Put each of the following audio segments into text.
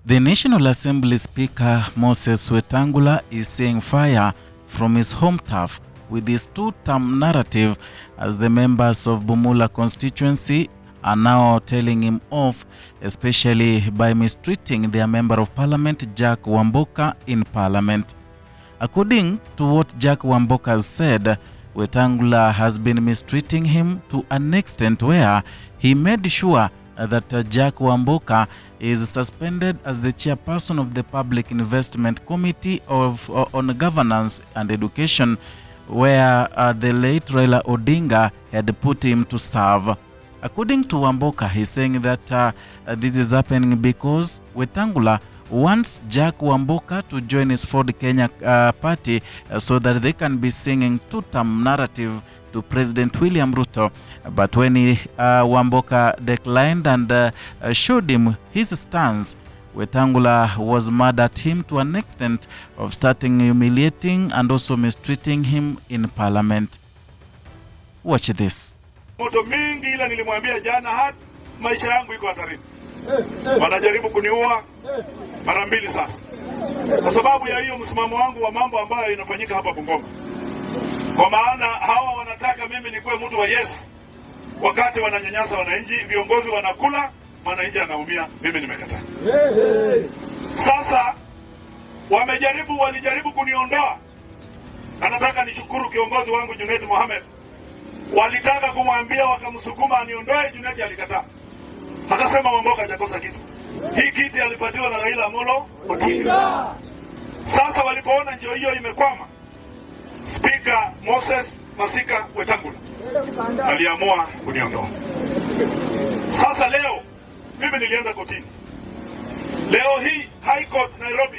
The National Assembly Speaker Moses Wetangula is seeing fire from his home turf with his two-term narrative, as the members of Bumula constituency are now telling him off, especially by mistreating their Member of Parliament Jack Wamboka in Parliament. According to what Jack Wamboka has said, Wetangula has been mistreating him to an extent where he made sure that Jack Wamboka is suspended as the chairperson of the Public Investment Committee on Governance and Education, where the late Raila Odinga had put him to serve. According to Wamboka, he's saying that this is happening because Wetangula wants Jack Wamboka to join his Ford Kenya party so that they can be singing two-term narrative to President William Ruto. But when Wamboka declined and showed him his stance, Wetangula was mad at him to an extent of starting humiliating and also mistreating him in Parliament. Watch this. Moto mingi ila nilimwambia jana maisha yangu iko hatarini. Wanajaribu kuniua mara mbili sasa. Kwa sababu ya hiyo msimamo wangu wa mambo ambayo inafanyika hapa Bungoma. Kwa maana hawa wanataka mimi nikuwe mtu wa yes. Wakati wananyanyasa wananchi, viongozi wanakula, wananchi anaumia, mimi nimekataa. Sasa walijaribu kuniondoa. Anataka nishukuru kiongozi wangu Junet Mohamed. Walitaka kumwambia wakamsukuma aniondoe, Junet alikataa. Akasema Wamboka hajakosa kitu. Hii kiti alipatiwa na Raila Amolo Odinga. Sasa walipoona njio hiyo imekwama, Speaker Moses Masika Wetangula aliamua kuniondoa. Sasa leo mimi nilienda kotini. Leo hii High Court Nairobi.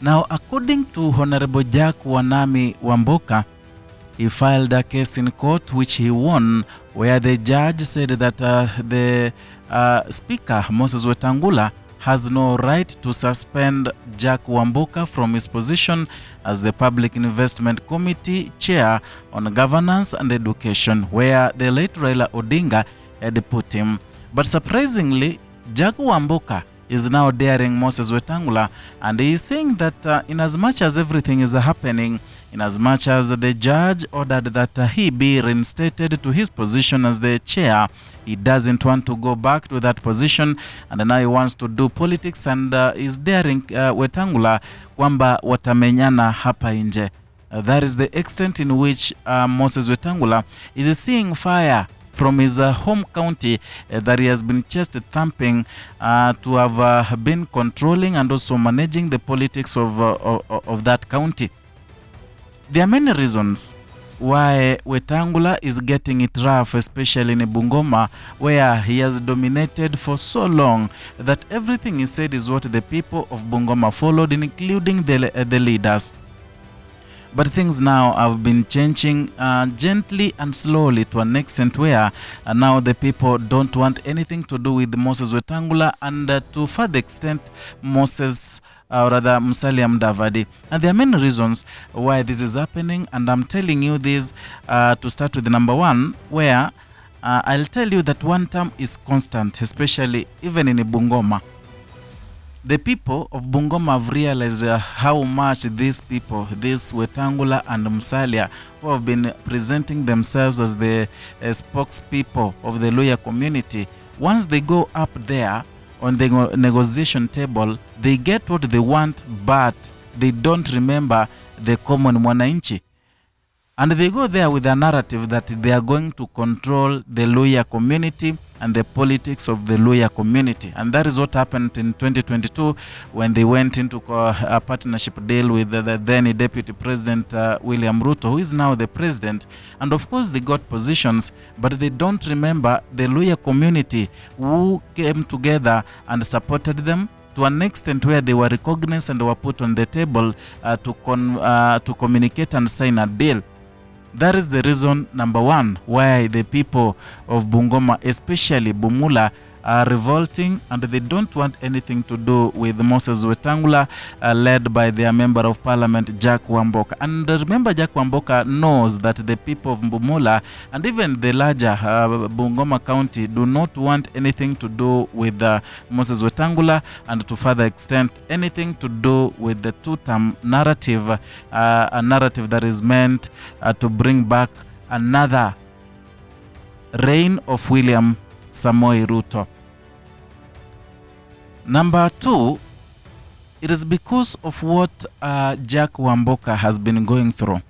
Now, according to Honorable Jack Wanami Wamboka, he filed a case in court which he won, where the judge said that the Speaker Moses Wetangula has no right to suspend Jack Wamboka from his position as the Public Investment Committee Chair on Governance and Education, where the late Raila Odinga had put him. But surprisingly, Jack Wamboka is now daring Moses Wetangula, and he is saying that in as much as everything is happening, in as much as the judge ordered that he be reinstated to his position as the chair, he doesn't want to go back to that position, and now he wants to do politics and is daring Wetangula kwamba watamenyana hapa nje. That is the extent in which Moses Wetangula is seeing fire from his home county that he has been chest thumping to have been controlling and also managing the politics of that county. There are many reasons why Wetangula is getting it rough, especially in Bungoma, where he has dominated for so long that everything he said is what the people of Bungoma followed, including the leaders. But things now have been changing gently and slowly to an extent where now the people don't want anything to do with Moses Wetangula and to further extent Moses or rather Musalia Mudavadi. And there are many reasons why this is happening, and I'm telling you this to start with the number one, where I'll tell you that WANTAM is constant, especially even in Bungoma. The people of Bungoma have realized how much these people, this Wetangula and Musalia, who have been presenting themselves as the spokespeople of the lawyer community, once they go up there on the negotiation table, they get what they want, but they don't remember the common mwananchi. And they go there with a narrative that they are going to control the lawyer community and the politics of the lawyer community. And that is what happened in 2022 when they went into a partnership deal with the then Deputy President William Ruto, who is now the president. And of course they got positions, but they don't remember the lawyer community who came together and supported them to an extent where they were recognized and were put on the table to communicate and sign a deal. That is the reason number one why the people of Bungoma, especially Bumula, are revolting, and they don't want anything to do with Moses Wetangula, led by their member of parliament, Jack Wamboka. And remember, Jack Wamboka knows that the people of Bumula and even the larger Bungoma County do not want anything to do with Moses Wetangula, and to further extent, anything to do with the two-term narrative, a narrative that is meant to bring back another reign of William Samoei Ruto. Number two, it is because of what Jack Wamboka has been going through.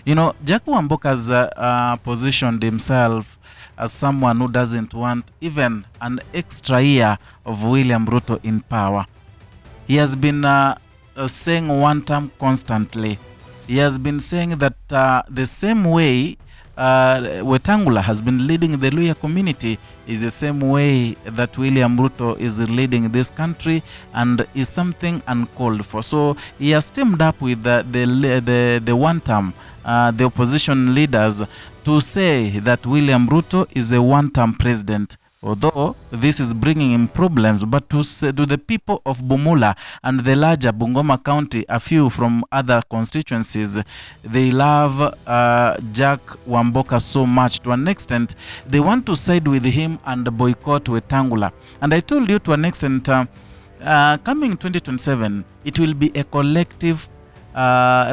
You know, Jack Wamboka has positioned himself as someone who doesn't want even an extra year of William Ruto in power. He has been saying WANTAM constantly. He has been saying that the same way Wetangula has been leading the Luhya community is the same way that William Ruto is leading this country, and is something uncalled for. So he has teamed up with the WANTAM, the opposition leaders, to say that William Ruto is a one-term president. Although this is bringing him problems, but to the people of Bumula and the larger Bungoma County, a few from other constituencies, they love Jack Wamboka so much, to an extent they want to side with him and boycott Wetangula. And I told you, to an extent, coming 2027, it will be a collective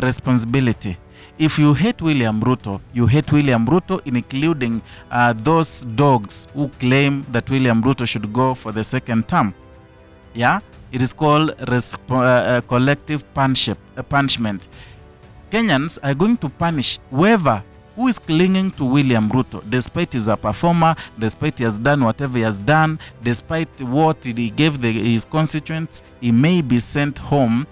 responsibility. If you hate William Ruto, you hate William Ruto, including those dogs who claim that William Ruto should go for the second term. Yeah, it is called collective punishment. Kenyans are going to punish whoever who is clinging to William Ruto, despite he's a performer, despite he has done whatever he has done, despite what he gave his constituents. He may be sent home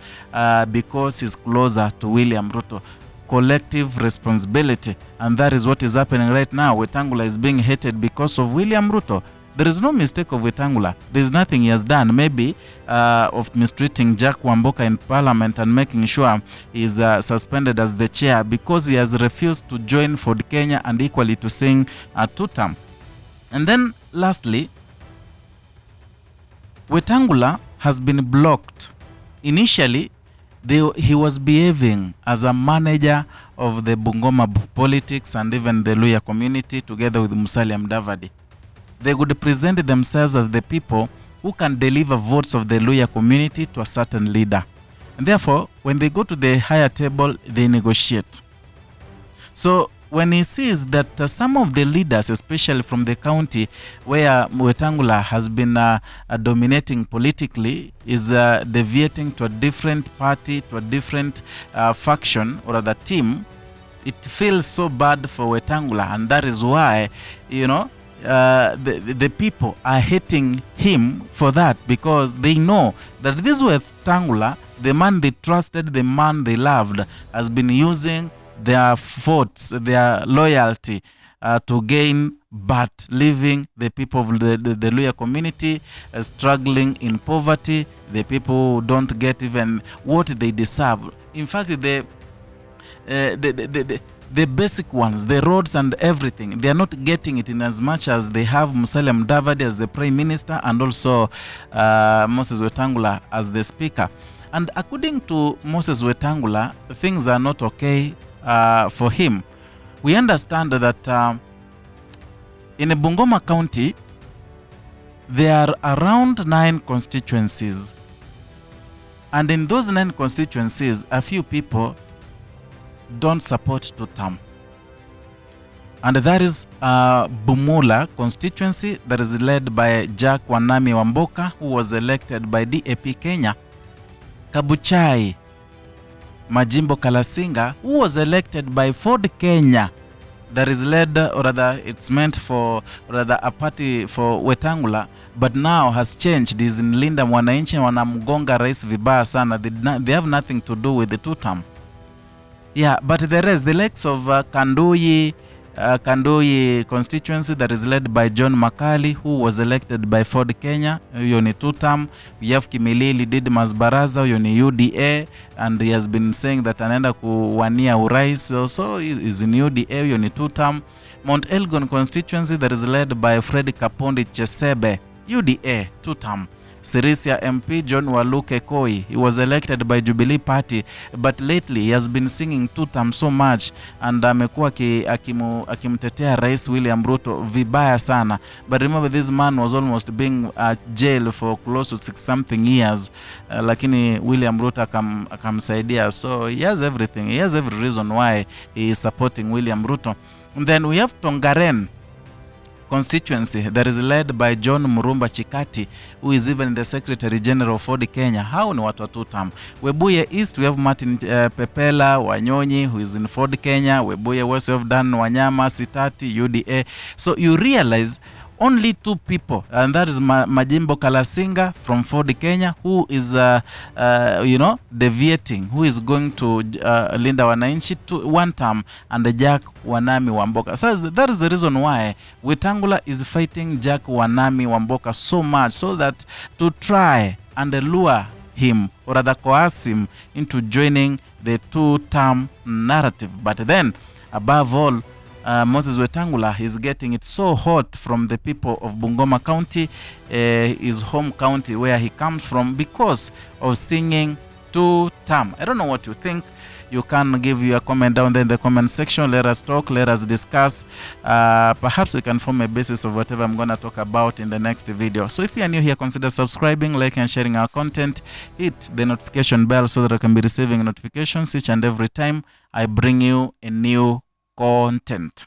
because he's closer to William Ruto. Collective responsibility, and that is what is happening right now. Wetangula is being hated because of William Ruto. There is no mistake of Wetangula. There is nothing he has done, maybe of mistreating Jack Wamboka in parliament and making sure he is suspended as the chair because he has refused to join Ford Kenya and equally to sing a two-term. And then lastly, Wetangula has been blocked. Initially, he was behaving as a manager of the Bungoma politics and even the Luhya community together with Musalia Mudavadi. They would present themselves as the people who can deliver votes of the Luhya community to a certain leader. And therefore, when they go to the higher table, they negotiate. So when he sees that some of the leaders, especially from the county where Wetangula has been dominating politically, is deviating to a different party, to a different faction or other team, it feels so bad for Wetangula, and that is why, you know, the people are hating him for that, because they know that this Wetangula, the man they trusted, the man they loved, has been using their votes, their loyalty to gain, but leaving the people of the Luhya community struggling in poverty, the people who don't get even what they deserve. In fact, the basic ones, the roads and everything, they are not getting it in as much as they have Musalia Mudavadi as the Prime Minister and also Moses Wetangula as the Speaker. And according to Moses Wetangula, things are not okay for him. We understand that in Bungoma County, there are around 9 constituencies. And in those 9 constituencies, a few people don't support two-term. And that is Bumula constituency that is led by Jack Wamboka, who was elected by DAP Kenya. Kabuchai Majimbo Kalasinga, who was elected by Ford Kenya, that is led, or rather it's meant for, rather a party for Wetangula, but now has changed. Is in Linda Mwananchi wanamgonga rais vibaya sana. They have nothing to do with the two-term. Yeah, but the rest, the likes of Kanduyi constituency that is led by John Makali, who was elected by Ford Kenya, huyo ni two-term. We have Kimilili Didmas Baraza, huyo ni UDA, and he has been saying that anaenda kuwania urais, so he is in UDA, huyo ni two-term. Mount Elgon constituency that is led by Fred Kapondi Chesebe, UDA, 2-term. Sirisia MP John Waluke Koi, he was elected by Jubilee Party, but lately he has been singing 2-term so much, and amekuwa akimtetea Rais William Ruto vibaya sana. But remember, this man was almost being jailed for close to 6-something years, lakini William Ruto akamsaidia. So he has everything, he has every reason why he is supporting William Ruto. And then we have Tongaren constituency that is led by John Murumba Chikati, who is even the Secretary General of Ford Kenya. Hao ni watu wa 2-term. Webuye East, we have Martin Pepela Wanyonyi, who is in Ford Kenya. Webuye West, we have Dan Wanyama Sitati, UDA. So you realize only 2 people, and that is Majimbo Kalasinga from Ford Kenya, who is deviating, who is going to Linda Wananchi to 1-term, and Jack Wanami Wamboka. So that is the reason why Wetangula is fighting Jack Wanami Wamboka so much, so that to try and lure him, or rather coerce him into joining the 2-term narrative. But then, above all, Moses Wetangula is getting it so hot from the people of Bungoma County, his home county where he comes from, because of singing 2-term. I don't know what you think. You can give your comment down there in the comment section. Let us talk, let us discuss. Perhaps we can form a basis of whatever I'm going to talk about in the next video. So if you are new here, consider subscribing, liking, and sharing our content. Hit the notification bell so that I can be receiving notifications each and every time I bring you a new content.